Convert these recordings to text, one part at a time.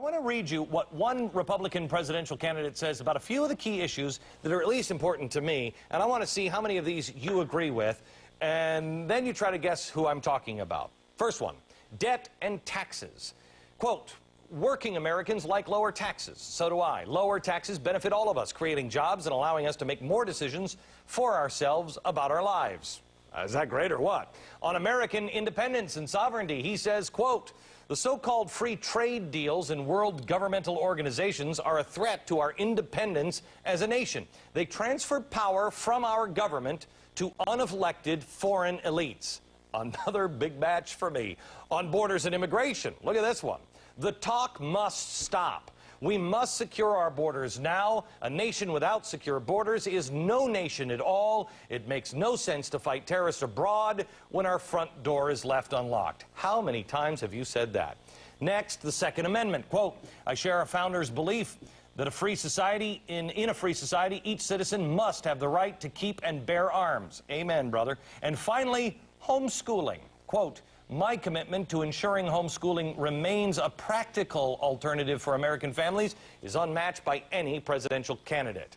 I want to read you what one Republican presidential candidate says about a few of the key issues that are at least important to me, and I want to see how many of these you agree with, and then you try to guess who I'm talking about. First one, debt and taxes. Quote, working Americans like lower taxes. So do I. Lower taxes benefit all of us, creating jobs and allowing us to make more decisions for ourselves about our lives. Is that great or what? On American independence and sovereignty, he says, quote, the so-called free trade deals in world governmental organizations are a threat to our independence as a nation. They transfer power from our government to unelected foreign elites. Another big match for me. On borders and immigration, look at this one. The talk must stop. We must secure our borders now. A nation without secure borders is no nation at all. It makes no sense to fight terrorists abroad when our front door is left unlocked. How many times have you said that? Next, the Second Amendment. Quote, I share our founders' belief that a free society, in a free society, each citizen must have the right to keep and bear arms. Amen, brother. And finally, homeschooling. Quote, my commitment to ensuring homeschooling remains a practical alternative for American families is unmatched by any presidential candidate.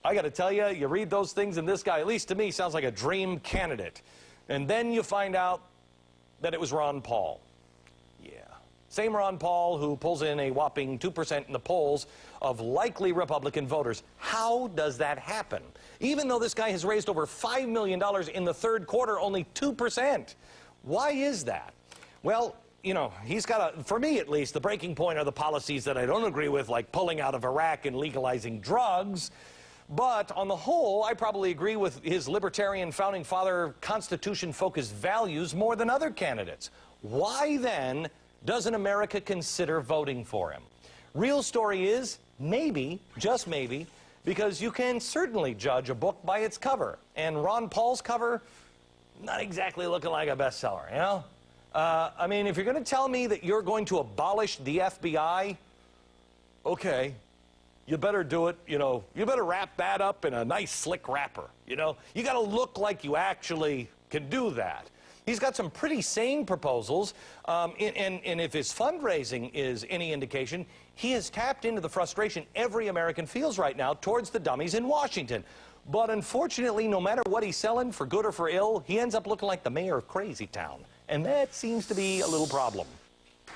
I got to tell you, you read those things and this guy, at least to me, sounds like a dream candidate. And then you find out that it was Ron Paul. Yeah. Same Ron Paul who pulls in a whopping 2% in the polls of likely Republican voters. How does that happen? Even though this guy has raised over $5 million in the third quarter, only 2%. Why is that? Well, you know, he's got for me at least, the breaking point are the policies that I don't agree with, like pulling out of Iraq and legalizing drugs. But on the whole, I probably agree with his libertarian founding father constitution-focused values more than other candidates. Why then doesn't America consider voting for him? Real story is, maybe, just maybe, because you can certainly judge a book by its cover. And Ron Paul's cover, not exactly looking like a bestseller, you know? I mean, if you're going to tell me that you're going to abolish the FBI, okay, you better do it, you know, you better wrap that up in a nice slick wrapper, you know? You got to look like you actually can do that. He's got some pretty sane proposals, and if his fundraising is any indication, he has tapped into the frustration every American feels right now towards the dummies in Washington. But unfortunately, no matter what he's selling, for good or for ill, he ends up looking like the mayor of Crazy Town. And that seems to be a little problem.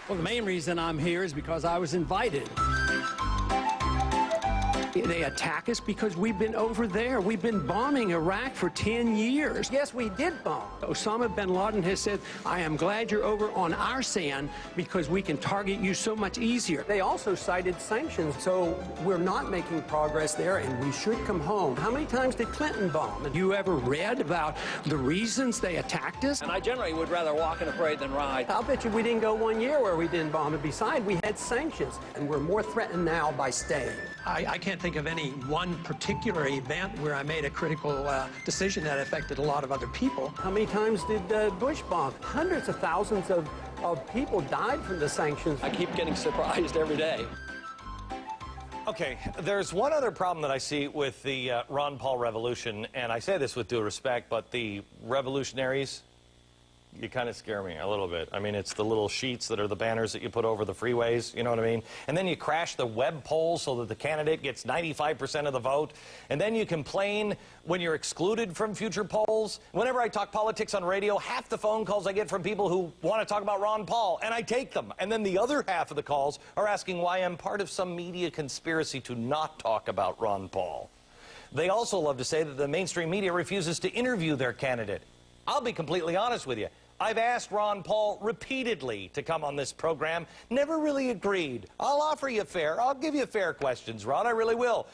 Well, the main reason I'm here is because I was invited. They attack us because we've been over there. We've been bombing Iraq for 10 years. Yes, we did bomb. Osama bin Laden has said, I am glad you're over on our sand because we can target you so much easier. They also cited sanctions, so we're not making progress there, and we should come home. How many times did Clinton bomb? Have you ever read about the reasons they attacked us? And I generally would rather walk in a parade than ride. I'll bet you we didn't go 1 year where we didn't bomb, and besides, we had sanctions, and we're more threatened now by staying. I can't think of any one particular event where I made a critical decision that affected a lot of other people. How many times did Bush bomb? Hundreds of thousands of people died from the sanctions. I keep getting surprised every day. Okay, there's one other problem that I see with the Ron Paul revolution, and I say this with due respect, but the revolutionaries, you kind of scare me a little bit. I mean, it's the little sheets that are the banners that you put over the freeways, you know what I mean? And then you crash the web polls so that the candidate gets 95% of the vote. And then you complain when you're excluded from future polls. Whenever I talk politics on radio, half the phone calls I get from people who want to talk about Ron Paul, and I take them. And then the other half of the calls are asking why I'm part of some media conspiracy to not talk about Ron Paul. They also love to say that the mainstream media refuses to interview their candidate. I'll be completely honest with you. I've asked Ron Paul repeatedly to come on this program, never really agreed. I'll give you fair questions, Ron, I really will.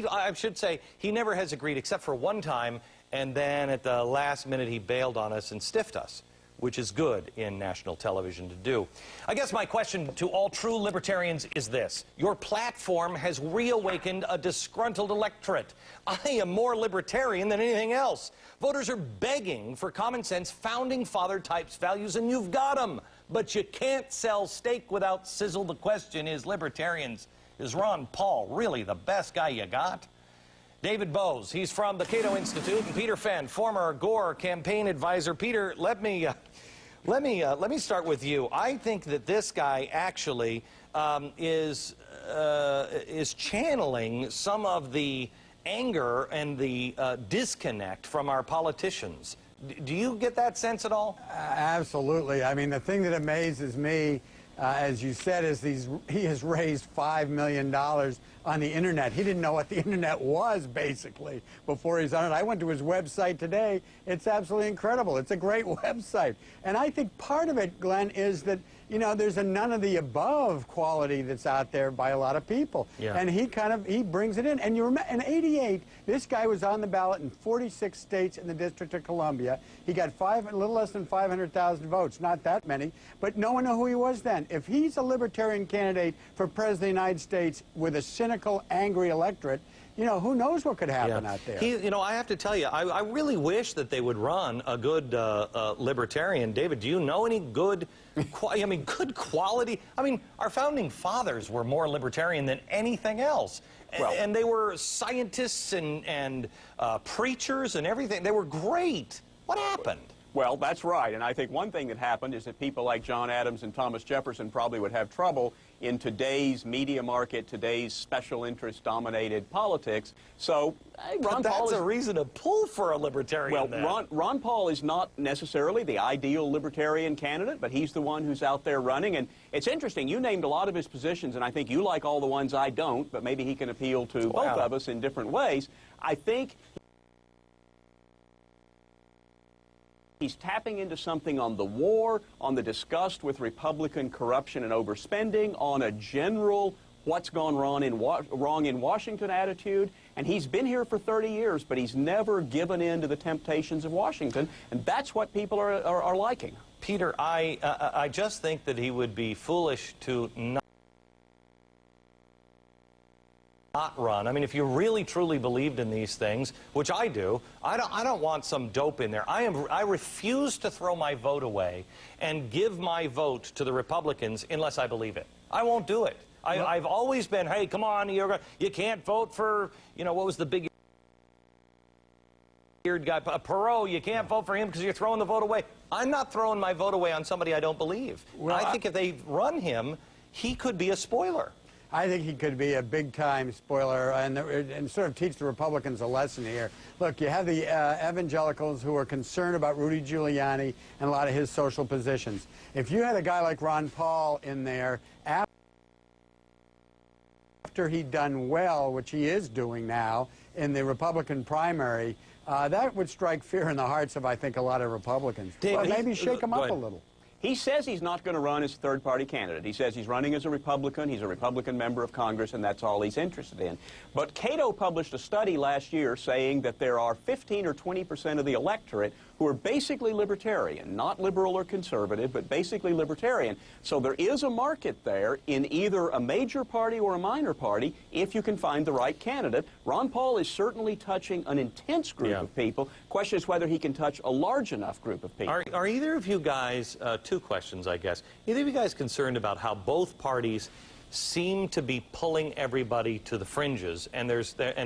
I should say, he never has agreed except for one time, and then at the last minute he bailed on us and stiffed us, which is good in national television to do. I guess my question to all true libertarians is this. Your platform has reawakened a disgruntled electorate. I am more libertarian than anything else. Voters are begging for common sense, founding father types values, and you've got them. But you can't sell steak without sizzle. The question is, libertarians, is Ron Paul really the best guy you got? David Boaz, he's from the Cato Institute, and Peter Fenn, former Gore campaign advisor. Peter, let me start with you. I think that this guy actually is channeling some of the anger and the disconnect from our politicians. Do you get that sense at all? Absolutely. I mean, the thing that amazes me, as you said, is he has raised $5 million on the internet. He didn't know what the internet was, basically, before he's on it. I went to his website today. It's absolutely incredible. It's a great website. And I think part of it, Glenn, is that, you know, there's a none of the above quality that's out there by a lot of people. Yeah. And he brings it in. And you remember, in '88, this guy was on the ballot in 46 states in the District of Columbia. He got a little less than 500,000 votes, not that many, but no one knew who he was then. If he's a libertarian candidate for President of the United States with a cynical, angry electorate, you know, who knows what could happen out there. You know, I have to tell you, I really wish that they would run a good libertarian. David, do you know any good, good quality? I mean, our founding fathers were more libertarian than anything else. Well, and they were scientists and preachers and everything. They were great. What happened? Well, that's right. And I think one thing that happened is that people like John Adams and Thomas Jefferson probably would have trouble in today's media market, today's special interest-dominated politics. So Ron Paul is a reason to pull for a libertarian. Well, Ron Paul is not necessarily the ideal libertarian candidate, but he's the one who's out there running. And it's interesting. You named a lot of his positions, and I think you like all the ones I don't, but maybe he can appeal to both of us in different ways. I think he's tapping into something on the war, on the disgust with Republican corruption and overspending, on a general what's gone wrong in Washington attitude. And he's been here for 30 years, but he's never given in to the temptations of Washington. And that's what people are liking. Peter, I just think that he would be foolish to not run. I mean, if you really truly believed in these things, which I do, I don't want some dope in there. I refuse to throw my vote away and give my vote to the Republicans unless I believe it. I won't do it. I've always been, hey, come on, you can't vote for, you know, what was the big eared guy, Perot, you can't vote for him because you're throwing the vote away. I'm not throwing my vote away on somebody I don't believe. Well, I think if they run him, he could be a spoiler. I think he could be a big-time spoiler and sort of teach the Republicans a lesson here. Look, you have the evangelicals who are concerned about Rudy Giuliani and a lot of his social positions. If you had a guy like Ron Paul in there, after he'd done well, which he is doing now, in the Republican primary, that would strike fear in the hearts of, I think, a lot of Republicans. Well, maybe shake them up a little. He says he's not going to run as a third-party candidate. He says he's running as a Republican. He's a Republican member of Congress, and that's all he's interested in. But Cato published a study last year saying that there are 15 or 20% of the electorate who are basically libertarian, not liberal or conservative, but basically libertarian. So there is a market there in either a major party or a minor party if you can find the right candidate. Ron Paul is certainly touching an intense group of people. Question is whether he can touch a large enough group of people. Are either of you guys, two questions, I guess, either of you guys concerned about how both parties seem to be pulling everybody to the fringes and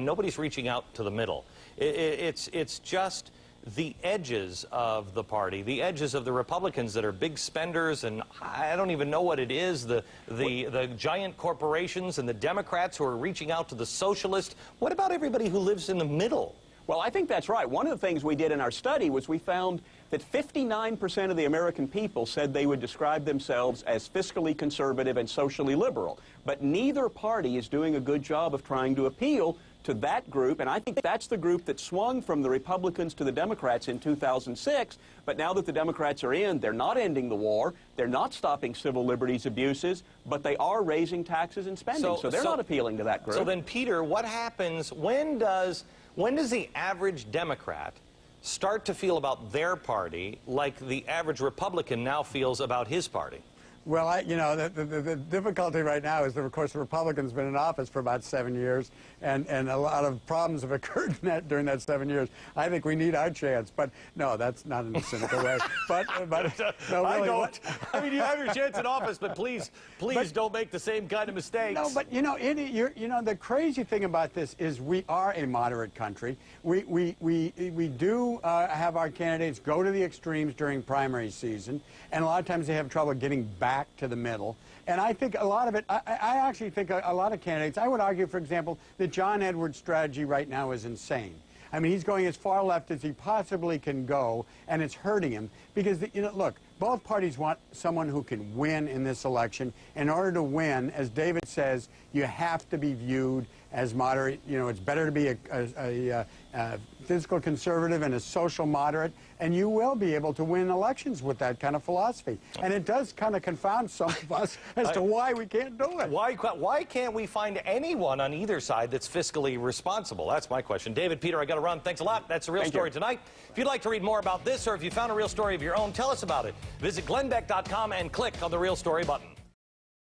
nobody's reaching out to the middle? It's just the edges of the party, the edges of the Republicans that are big spenders, and I don't even know what it is, the giant corporations and the Democrats who are reaching out to the socialists. What about everybody who lives in the middle? Well, I think that's right. One of the things we did in our study was we found that 59% of the American people said they would describe themselves as fiscally conservative and socially liberal. But neither party is doing a good job of trying to appeal to that group, and I think that's the group that swung from the Republicans to the Democrats in 2006. But now that the Democrats are in, they're not ending the war, they're not stopping civil liberties abuses, but they are raising taxes and spending, so they're not appealing to that group. So then, Peter, what happens, when does the average Democrat start to feel about their party like the average Republican now feels about his party? Well, you know, the difficulty right now is that, of course, the Republicans have been in office for about 7 years, and a lot of problems have occurred during that 7 years. I think we need our chance, but no, that's not in a cynical way. But no, really, I don't. I mean, you have your chance in office, but please don't make the same kind of mistakes. No, but you know, the crazy thing about this is we are a moderate country. We do have our candidates go to the extremes during primary season, and a lot of times they have trouble getting back back to the middle. And I think a lot of it, I actually think a lot of candidates, I would argue, for example, that John Edwards' strategy right now is insane. I mean, he's going as far left as he possibly can go, and it's hurting him because, look, both parties want someone who can win in this election. In order to win, as David says, you have to be viewed as moderate. It's better to be a fiscal conservative and a social moderate, and you will be able to win elections with that kind of philosophy. And it does kind of confound some of us as to why we can't do it. Why can't we find anyone on either side that's fiscally responsible? That's my question. David, Peter, I got to run. Thanks a lot. That's The Real Story tonight. If you'd like to read more about this, or if you found a real story of your own, tell us about it. Visit glennbeck.com and click on the Real Story button.